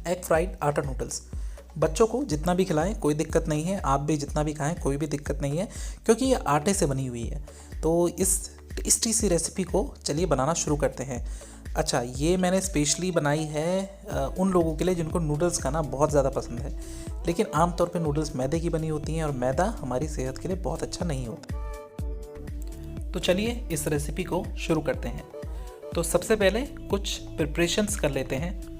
Egg fried आटा noodles. बच्चों को जितना भी खिलाएं कोई दिक्कत नहीं है, आप भी जितना भी खाएं कोई भी दिक्कत नहीं है, क्योंकि ये आटे से बनी हुई है। तो इस टेस्टी सी रेसिपी को चलिए बनाना शुरू करते हैं। अच्छा, ये मैंने स्पेशली बनाई है उन लोगों के लिए जिनको नूडल्स खाना बहुत ज़्यादा पसंद है, लेकिन आमतौर पे नूडल्स मैदे की बनी होती हैं और मैदा हमारी सेहत के लिए बहुत अच्छा नहीं होता। तो चलिए इस रेसिपी को शुरू करते हैं। तो सबसे पहले कुछ प्रिपरेशंस कर लेते हैं।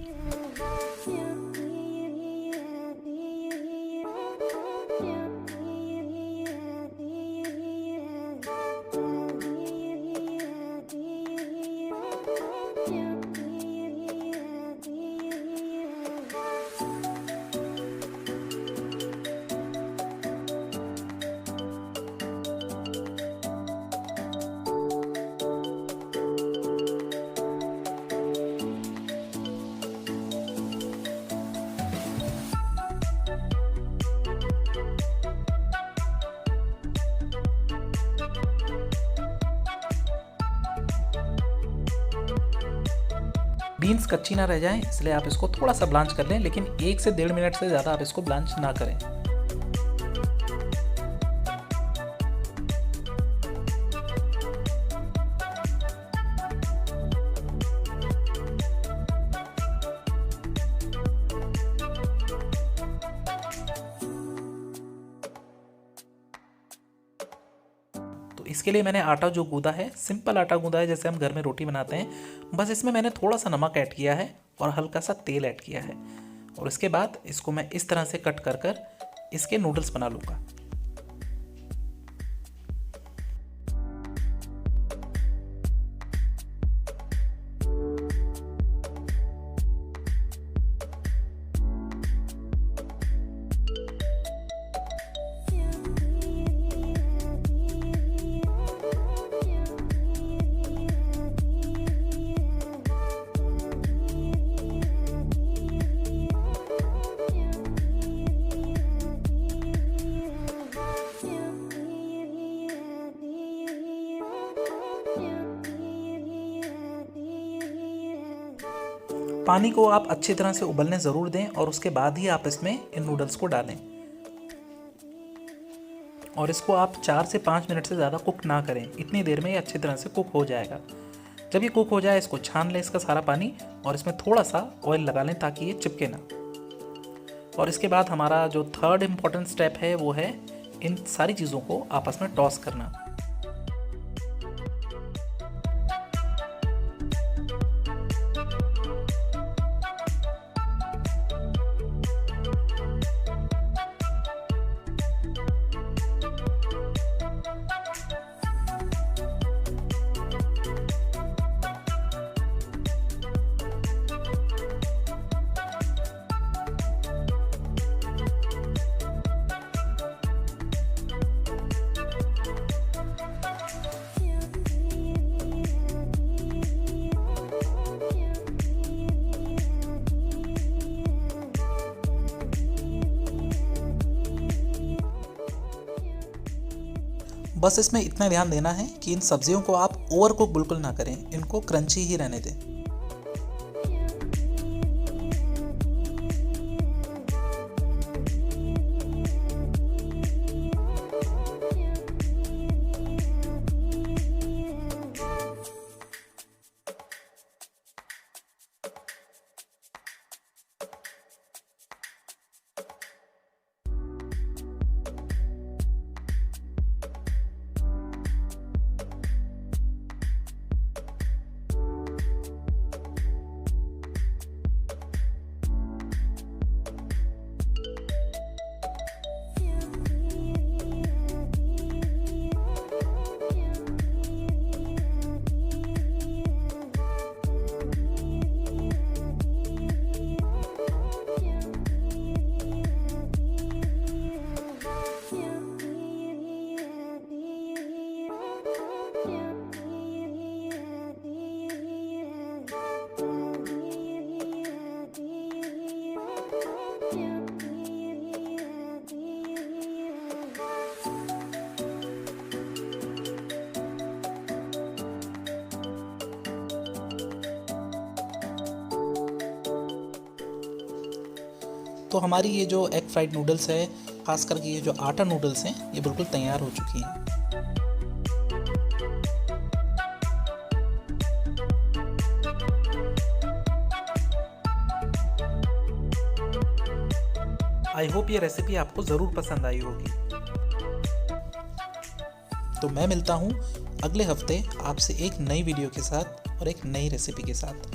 बीन्स कच्ची ना रह जाएं, इसलिए आप इसको थोड़ा सा ब्लांच कर लें, लेकिन 1 से 1.5 मिनट से ज़्यादा आप इसको ब्लांच ना करें। तो इसके लिए मैंने आटा जो गूंदा है, सिंपल आटा गूंदा है जैसे हम घर में रोटी बनाते हैं। बस इसमें मैंने थोड़ा सा नमक ऐड किया है और हल्का सा तेल ऐड किया है, और इसके बाद इसको मैं इस तरह से कट कर कर इसके नूडल्स बना लूँगा। पानी को आप अच्छी तरह से उबलने ज़रूर दें और उसके बाद ही आप इसमें इन नूडल्स को डालें, और इसको आप 4 से 5 मिनट से ज़्यादा कुक ना करें। इतनी देर में ये अच्छी तरह से कुक हो जाएगा। जब ये कुक हो जाए इसको छान लें इसका सारा पानी, और इसमें थोड़ा सा ऑयल लगा लें ताकि ये चिपके ना। और इसके बाद हमारा जो थर्ड इम्पॉर्टेंट स्टेप है वो है इन सारी चीज़ों को आपस में टॉस करना। बस इसमें इतना ध्यान देना है कि इन सब्जियों को आप ओवर कुक बिल्कुल ना करें, इनको क्रंची ही रहने दें। तो हमारी ये जो एग फ्राइड नूडल्स है, खास करके ये जो आटा नूडल्स हैं, ये बिल्कुल तैयार हो चुकी हैं। आई होप ये रेसिपी आपको ज़रूर पसंद आई होगी। तो मैं मिलता हूँ अगले हफ्ते आपसे एक नई वीडियो के साथ और एक नई रेसिपी के साथ।